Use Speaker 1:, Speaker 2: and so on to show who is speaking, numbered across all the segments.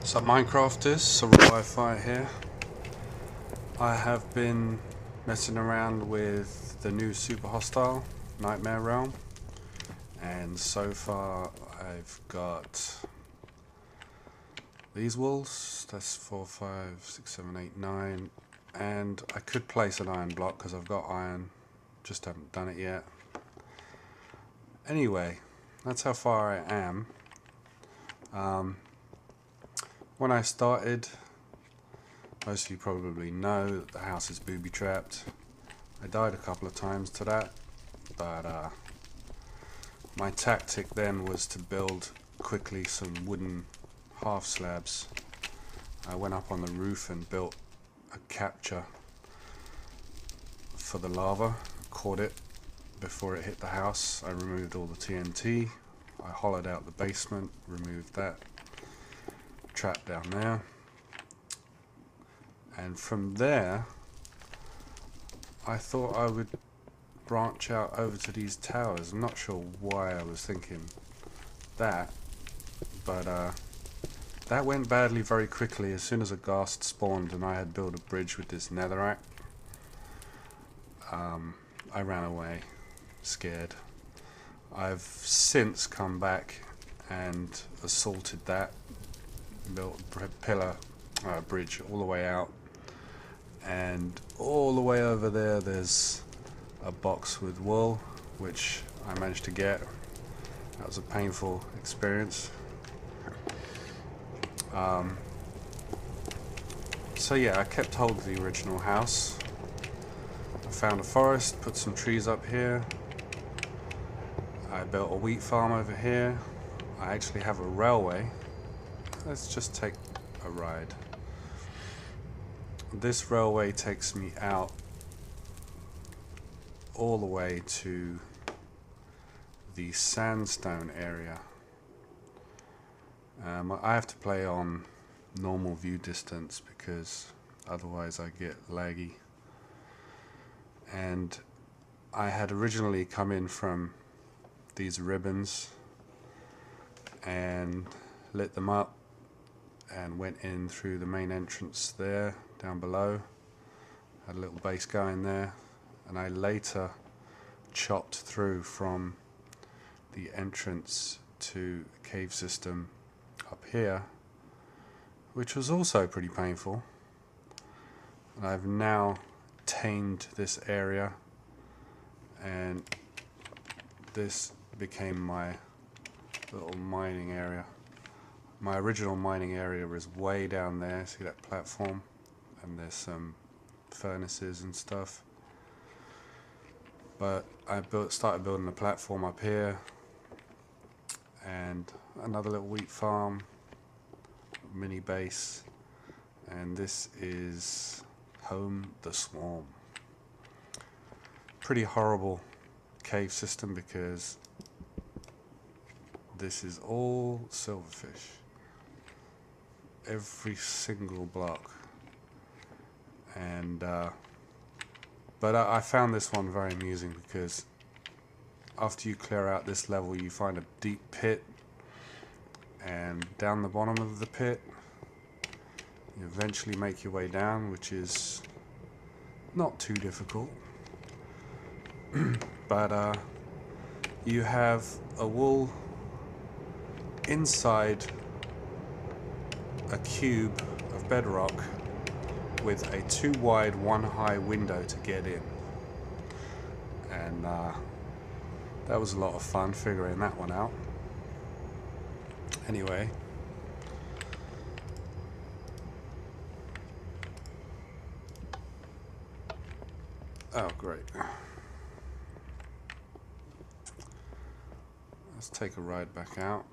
Speaker 1: So Minecrafters, Wi-Fi here. I have been messing around with the new super hostile Nightmare Realm, and so far I've got these walls. That's 4, 5, 6, 7, 8, 9, and I could place an iron block because I've got iron, just haven't done it yet. Anyway, that's how far I am. When I started, most of you probably know that the house is booby trapped. I died a couple of times to that, but my tactic then was to build quickly some wooden half slabs. I went up on the roof and built a capture for the lava, caught it before it hit the house. I removed all the TNT, I hollowed out the basement, removed that trap down there, and from there I thought I would branch out over to these towers. I'm not sure why I was thinking that, but that went badly very quickly. As soon as a ghast spawned and I had built a bridge with this netherrack, I ran away, scared. I've since come back and assaulted that, built a bridge all the way out, and all the way over there there's a box with wool, which I managed to get. That was a painful experience. So yeah, I kept hold of the original house. I found a forest, put some trees up here. I built a wheat farm over here. I actually have a railway. Let's just take a ride. This railway takes me out all the way to the sandstone area. I have to play on normal view distance because otherwise I get laggy. And I had originally come in from these ribbons and lit them up and went in through the main entrance there down below. Had a little base going there, and I later chopped through from the entrance to a cave system up here, which was also pretty painful. And I've now tamed this area, and this became my little mining area. My original mining area was way down there. See that platform? And there's some furnaces and stuff. But I started building a platform up here, and another little wheat farm, mini base, and this is home the swarm. Pretty horrible cave system because this is all silverfish. Every single block. And but I found this one very amusing because after you clear out this level you find a deep pit, and down the bottom of the pit you eventually make your way down, which is not too difficult. But you have a wool inside a cube of bedrock with a 2 wide 1 high window to get in, and that was a lot of fun figuring that one out. Anyway, oh great, let's take a ride back out.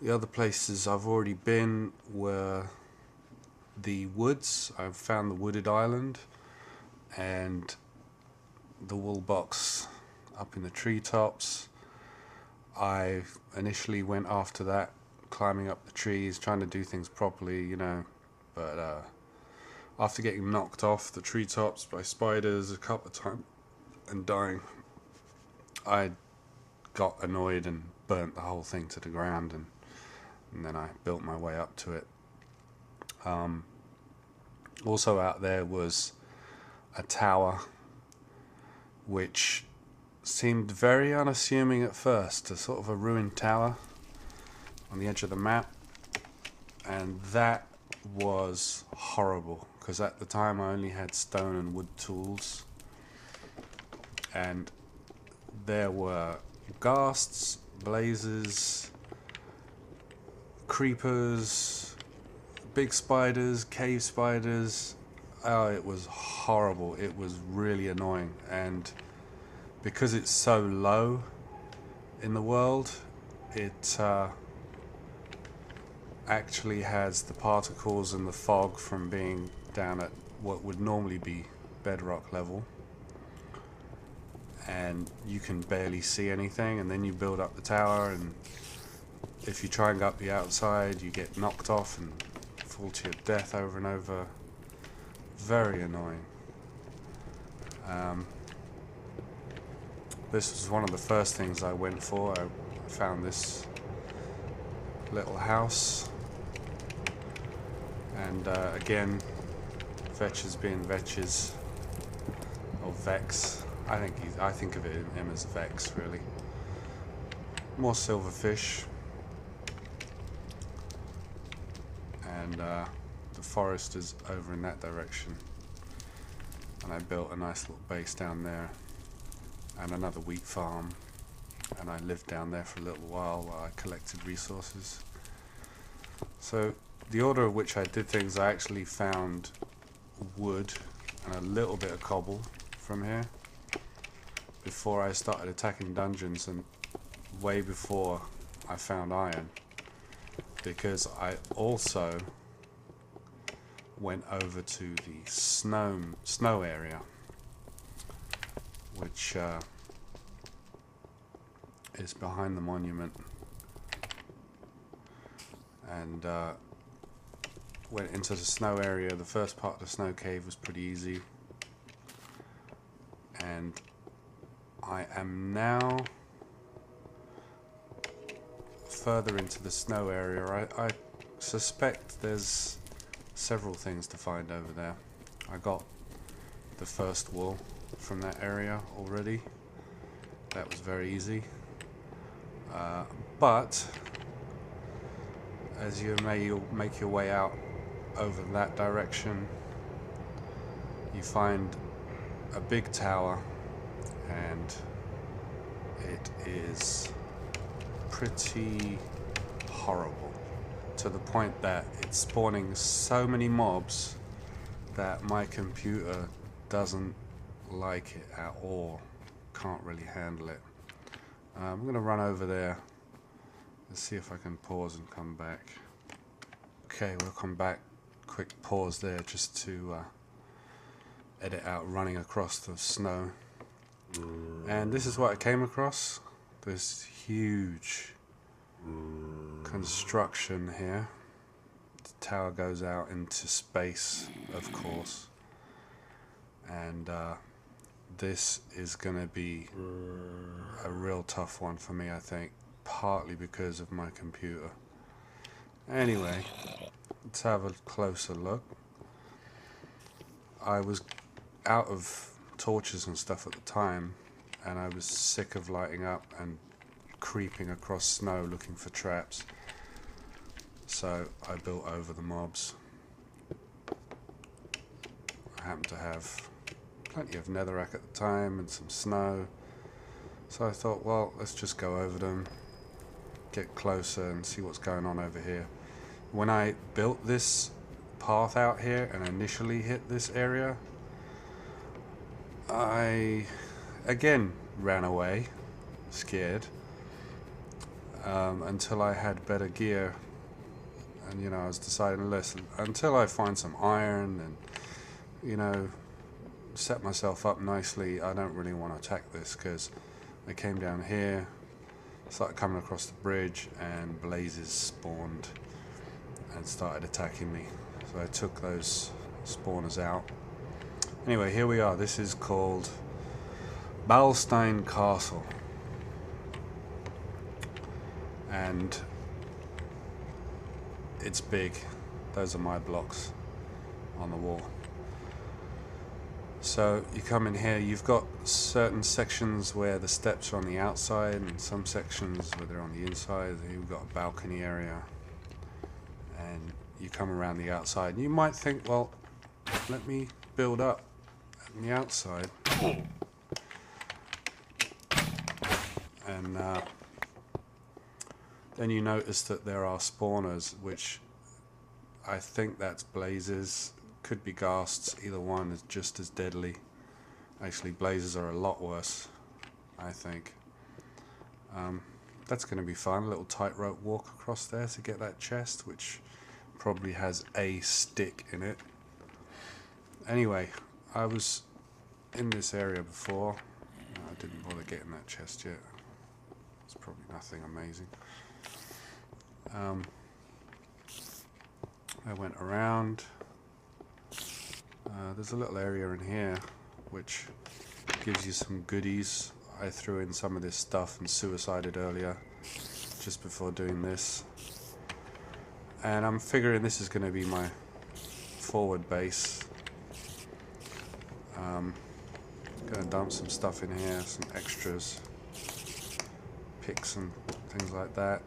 Speaker 1: The other places I've already been were the woods. I've found the wooded island and the wool box up in the treetops. I initially went after that, climbing up the trees, trying to do things properly, you know, but after getting knocked off the treetops by spiders a couple of times and dying, I got annoyed and burnt the whole thing to the ground, and then I built my way up to it. Also out there was a tower which seemed very unassuming at first, a sort of a ruined tower on the edge of the map, and that was horrible because at the time I only had stone and wood tools, and there were ghasts, blazes, creepers, big spiders, cave spiders. Oh, it was horrible. It was really annoying, and because it's so low in the world, it actually has the particles and the fog from being down at what would normally be bedrock level, and you can barely see anything, and then you build up the tower, and if you try and go up the outside you get knocked off and fall to your death over and over. Very annoying. This was one of the first things I went for. I found this little house, and again, Vechs being Vechs, or Vechs. I think of him as Vechs, really. More silverfish, and the forest is over in that direction. And I built a nice little base down there, and another wheat farm, and I lived down there for a little while I collected resources. So the order of which I did things, I actually found wood and a little bit of cobble from here before I started attacking dungeons, and way before I found iron, because I also went over to the snow area, which is behind the monument, and went into the snow area. The first part of the snow cave was pretty easy, and I am now further into the snow area. I suspect there's several things to find over there. I got the first wool from that area already. That was very easy. But as you make your way out over that direction, you find a big tower, and it is pretty horrible, to the point that it's spawning so many mobs that my computer doesn't like it at all. Can't really handle it. I'm gonna run over there and see if I can pause and come back. Okay, we'll come back. Quick pause there just to edit out running across the snow. And this is what I came across. This huge construction here. The tower goes out into space, of course, and this is gonna be a real tough one for me, I think, partly because of my computer. Anyway, let's have a closer look. I was out of torches and stuff at the time, and I was sick of lighting up and creeping across snow looking for traps, so I built over the mobs. I happened to have plenty of netherrack at the time and some snow, so I thought, well, let's just go over them, get closer and see what's going on over here. When I built this path out here and initially hit this area, I again ran away, scared, until I had better gear, and I was deciding, listen, until I find some iron and set myself up nicely, I don't really want to attack this, because I came down here, started coming across the bridge, and blazes spawned and started attacking me, so I took those spawners out. Anyway, here we are. This is called Balstein Castle. and it's big. Those are my blocks on the wall. So you come in here, you've got certain sections where the steps are on the outside and some sections where they're on the inside. You've got a balcony area, and you come around the outside and you might think, well, let me build up on the outside. And then you notice that there are spawners, which I think that's blazes, could be ghasts, either one is just as deadly. Actually, blazes are a lot worse, I think. That's going to be fun, a little tightrope walk across there to get that chest, which probably has a stick in it. Anyway, I was in this area before. No, I didn't bother getting that chest yet. It's probably nothing amazing. I went around. There's a little area in here which gives you some goodies. I threw in some of this stuff and suicided earlier just before doing this. And I'm figuring this is going to be my forward base. Going to dump some stuff in here, some extras, picks and things like that.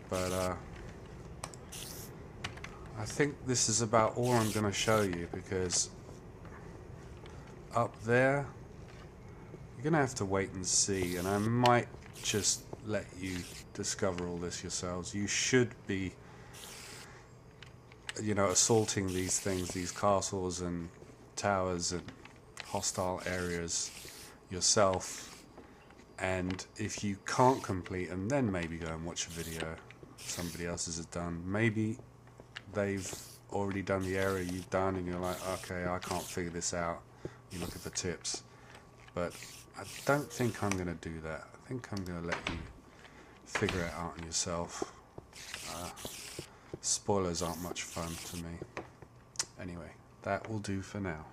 Speaker 1: But I think this is about all I'm going to show you, because up there you're going to have to wait and see, and I might just let you discover all this yourselves. You should be, you know, assaulting these things, these castles and towers and hostile areas yourself, and if you can't complete them, then maybe go and watch a video somebody else has done. Maybe they've already done the area you've done and you're like, okay, I can't figure this out. You're looking for tips. But I don't think I'm going to do that. I think I'm going to let you figure it out on yourself. Spoilers aren't much fun to me. Anyway, that will do for now.